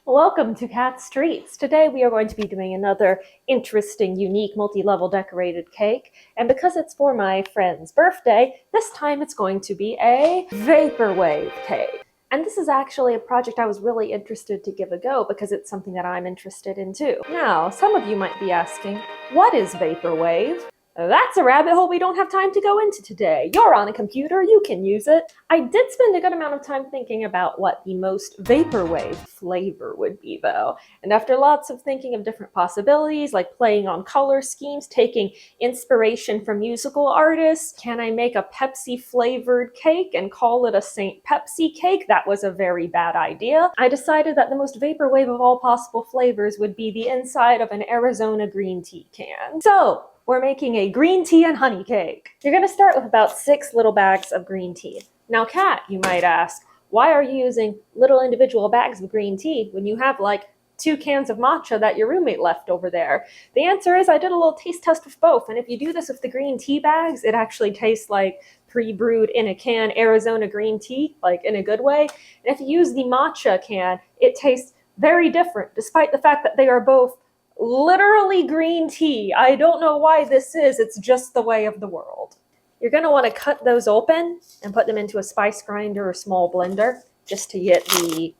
Welcome to Cat Streets. Today we are going to be doing another interesting, unique, multi-level decorated cake. And because it's for my friend's birthday, this time it's going to be a Vaporwave cake. And this is actually a project I was really interested to give a go because it's something that I'm interested in too. Now, some of you might be asking, what is Vaporwave? That's a rabbit hole we don't have time to go into today. You're on a computer, you can use it. I did spend a good amount of time thinking about what the most vaporwave flavor would be though. And after lots of thinking of different possibilities, like playing on color schemes, taking inspiration from musical artists, can I make a Pepsi flavored cake and call it a Saint Pepsi cake? That was a very bad idea. I decided that the most vaporwave of all possible flavors would be the inside of an Arizona green tea can. So, we're making a green tea and honey cake. You're gonna start with about 6 little bags of green tea. Now, Kat, you might ask, why are you using little individual bags of green tea when you have like 2 cans of matcha that your roommate left over there? The answer is I did a little taste test with both, and if you do this with the green tea bags, it actually tastes like pre-brewed in a can Arizona green tea, like in a good way. And if you use the matcha can, it tastes very different, despite the fact that they are both literally green tea. I don't know why this is, it's just the way of the world. You're gonna wanna cut those open and put them into a spice grinder or small blender just to get the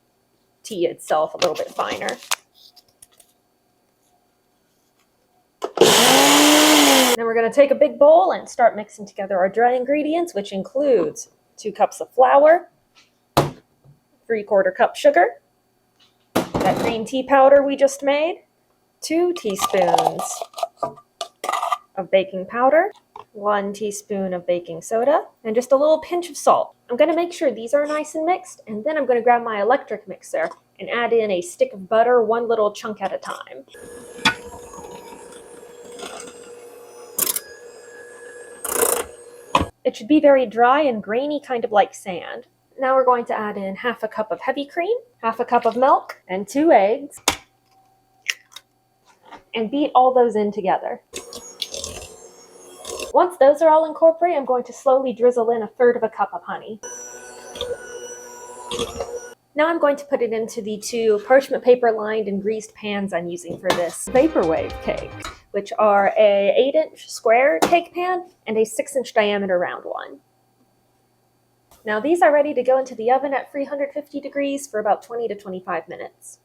tea itself a little bit finer. Then we're gonna take a big bowl and start mixing together our dry ingredients, which includes 2 cups of flour, 3/4 cup sugar, that green tea powder we just made, 2 teaspoons of baking powder, 1 teaspoon of baking soda, and just a little pinch of salt. I'm going to make sure these are nice and mixed, and then I'm going to grab my electric mixer and add in a stick of butter, 1 little chunk at a time. It should be very dry and grainy, kind of like sand. Now we're going to add in 1/2 cup of heavy cream, 1/2 cup of milk, and 2 eggs. And beat all those in together. Once those are all incorporated, I'm going to slowly drizzle in 1/3 cup of honey. Now I'm going to put it into the 2 parchment paper lined and greased pans I'm using for this Vaporwave cake, which are a 8-inch square cake pan and a 6-inch diameter round one. Now these are ready to go into the oven at 350 degrees for about 20 to 25 minutes.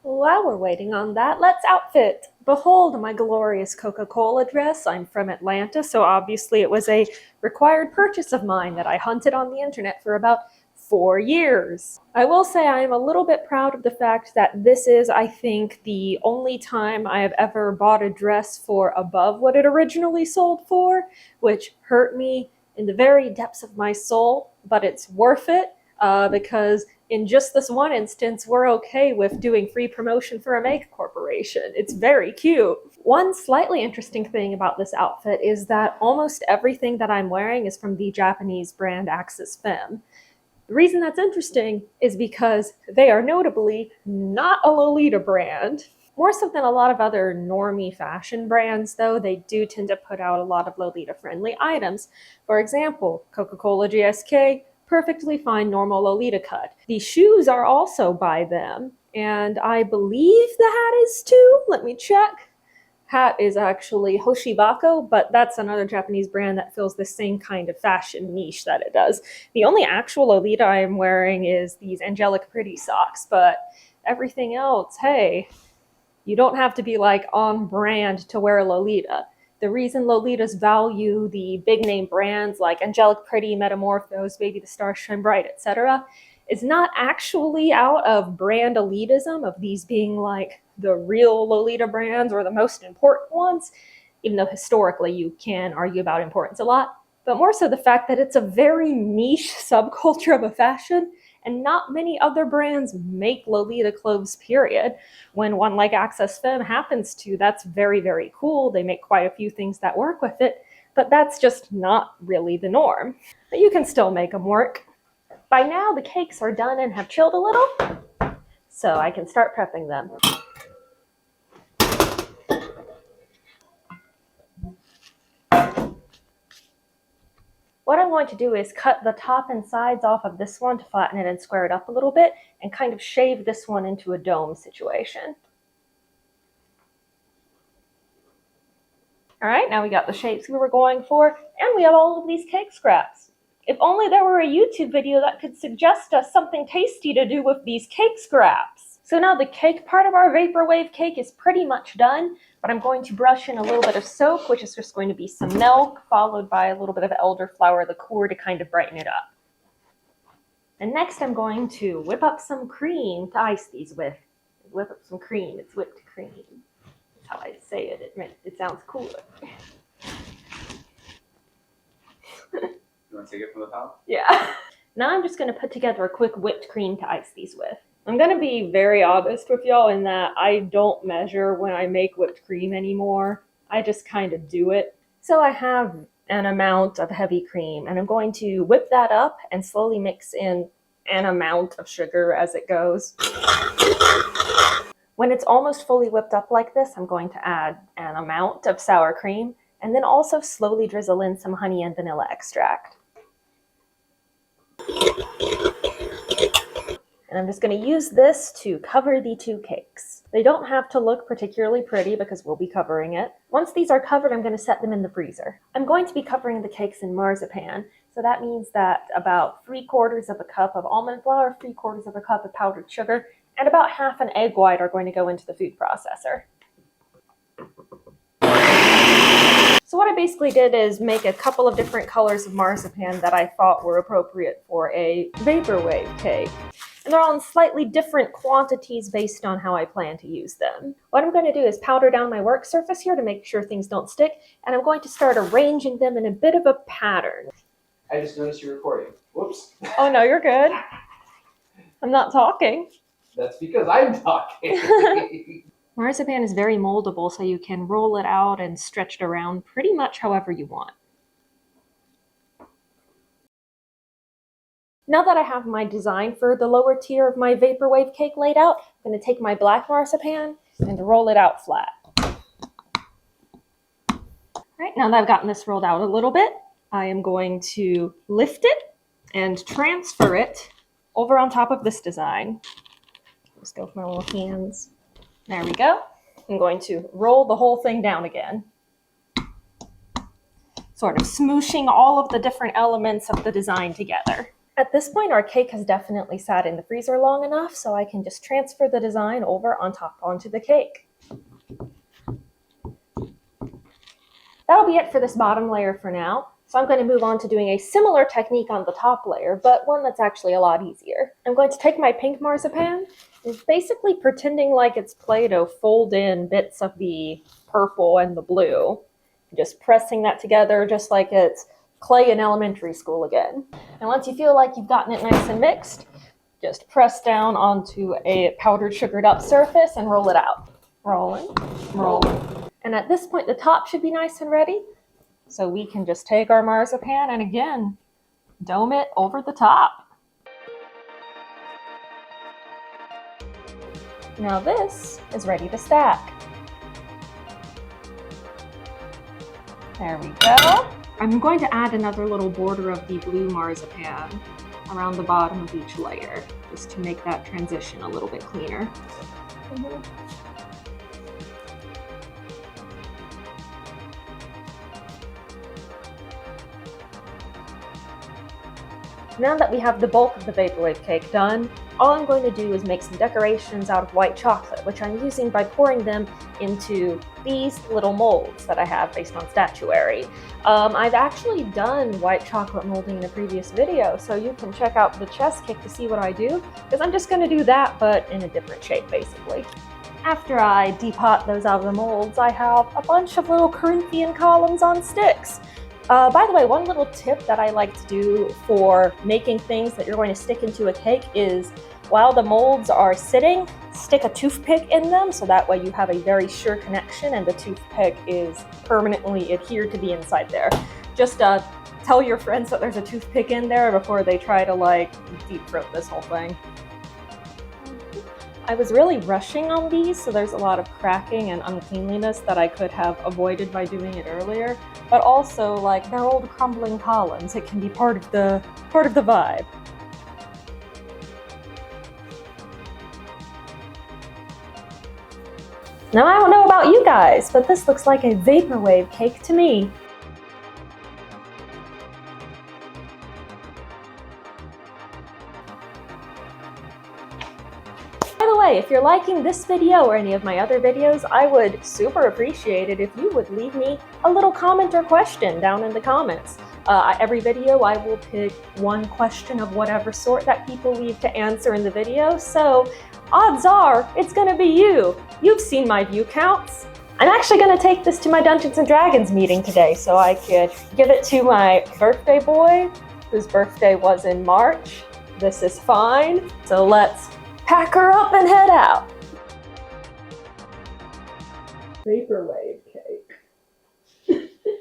While we're waiting on that, let's outfit. Behold my glorious Coca-Cola dress. I'm from Atlanta, so obviously it was a required purchase of mine that I hunted on the internet for about 4 years. I will say I am a little bit proud of the fact that this is, I think, the only time I have ever bought a dress for above what it originally sold for, which hurt me in the very depths of my soul, but it's worth it. Because in just this one instance, we're okay with doing free promotion for a make corporation. It's very cute. One slightly interesting thing about this outfit is that almost everything that I'm wearing is from the Japanese brand Axis Femme. The reason that's interesting is because they are notably not a Lolita brand. More so than a lot of other normie fashion brands, though, they do tend to put out a lot of Lolita-friendly items. For example, Coca-Cola GSK, perfectly fine normal Lolita cut. The shoes are also by them, and I believe the hat is too. Let me check. Hat is actually Hoshibako, but that's another Japanese brand that fills the same kind of fashion niche that it does. The only actual Lolita I'm wearing is these Angelic Pretty socks, but everything else, hey, you don't have to be like on brand to wear Lolita. The reason Lolitas value the big name brands like Angelic Pretty, Metamorphose, Baby the Stars Shine Bright, etc. is not actually out of brand elitism of these being like the real Lolita brands or the most important ones, even though historically you can argue about importance a lot, but more so the fact that it's a very niche subculture of a fashion and not many other brands make Lolita clothes, period. When one like Axis Femme happens to, that's very, very cool. They make quite a few things that work with it, but that's just not really the norm. But you can still make them work. By now, the cakes are done and have chilled a little, so I can start prepping them. What I'm going to do is cut the top and sides off of this one to flatten it and square it up a little bit, and kind of shave this one into a dome situation. All right, now we got the shapes we were going for, and we have all of these cake scraps. If only there were a YouTube video that could suggest us something tasty to do with these cake scraps. So now the cake part of our Vaporwave cake is pretty much done, but I'm going to brush in a little bit of soap, which is just going to be some milk, followed by a little bit of elderflower liqueur to kind of brighten it up. And next I'm going to whip up some cream to ice these with. Whip up some cream, it's whipped cream. How I say it, it sounds cooler. You want to take it from the top? Yeah. Now I'm just going to put together a quick whipped cream to ice these with. I'm going to be very honest with y'all in that I don't measure when I make whipped cream anymore. I just kind of do it. So I have an amount of heavy cream, and I'm going to whip that up and slowly mix in an amount of sugar as it goes. When it's almost fully whipped up like this, I'm going to add an amount of sour cream, and then also slowly drizzle in some honey and vanilla extract. And I'm just going to use this to cover the two cakes. They don't have to look particularly pretty because we'll be covering it. Once these are covered, I'm going to set them in the freezer. I'm going to be covering the cakes in marzipan, so that means that about 3/4 of a cup of almond flour, 3/4 of a cup of powdered sugar, and about half an egg white are going to go into the food processor. So what I basically did is make a couple of different colors of marzipan that I thought were appropriate for a Vaporwave cake. And they're all in slightly different quantities based on how I plan to use them. What I'm going to do is powder down my work surface here to make sure things don't stick, and I'm going to start arranging them in a bit of a pattern. I just noticed you're recording. Whoops. Oh no, you're good. I'm not talking. That's because I'm talking. Marzipan is very moldable, so you can roll it out and stretch it around pretty much however you want. Now that I have my design for the lower tier of my Vaporwave cake laid out, I'm going to take my black marzipan and roll it out flat. Alright, now that I've gotten this rolled out a little bit, I am going to lift it and transfer it over on top of this design. Just go with my little hands. There we go. I'm going to roll the whole thing down again. Sort of smooshing all of the different elements of the design together. At this point, our cake has definitely sat in the freezer long enough, so I can just transfer the design over on top onto the cake. That'll be it for this bottom layer for now. So I'm going to move on to doing a similar technique on the top layer, but one that's actually a lot easier. I'm going to take my pink marzipan and basically pretending like it's Play-Doh, fold in bits of the purple and the blue. Just pressing that together just like it's clay in elementary school again. And once you feel like you've gotten it nice and mixed, just press down onto a powdered sugared up surface and roll it out. Rolling, rolling. And at this point, the top should be nice and ready. So we can just take our marzipan and again, dome it over the top. Now this is ready to stack. There we go. I'm going to add another little border of the blue marzipan around the bottom of each layer, just to make that transition a little bit cleaner. Now that we have the bulk of the Vaporwave cake done, all I'm going to do is make some decorations out of white chocolate, which I'm using by pouring them into these little molds that I have based on statuary. I've actually done white chocolate molding in a previous video, so you can check out the chess cake to see what I do, because I'm just going to do that, but in a different shape, basically. After I depot those out of the molds, I have a bunch of little Corinthian columns on sticks. By the way, one little tip that I like to do for making things that you're going to stick into a cake is, while the molds are sitting, stick a toothpick in them, so that way you have a very sure connection and the toothpick is permanently adhered to the inside there. Just tell your friends that there's a toothpick in there before they try to like deep throat this whole thing. I was really rushing on these, so there's a lot of cracking and uncleanliness that I could have avoided by doing it earlier. but also like they're old crumbling columns. It can be part of the vibe. Now I don't know about you guys, but this looks like a vaporwave cake to me. By the way, if you're liking this video or any of my other videos, I would super appreciate it if you would leave me a little comment or question down in the comments. Every video I will pick one question of whatever sort that people leave to answer in the video, so odds are it's gonna be you. You've seen my view counts. I'm actually gonna take this to my Dungeons & Dragons meeting today so I could give it to my birthday boy, whose birthday was in March. This is fine, so let's pack her up and head out. Vaporwave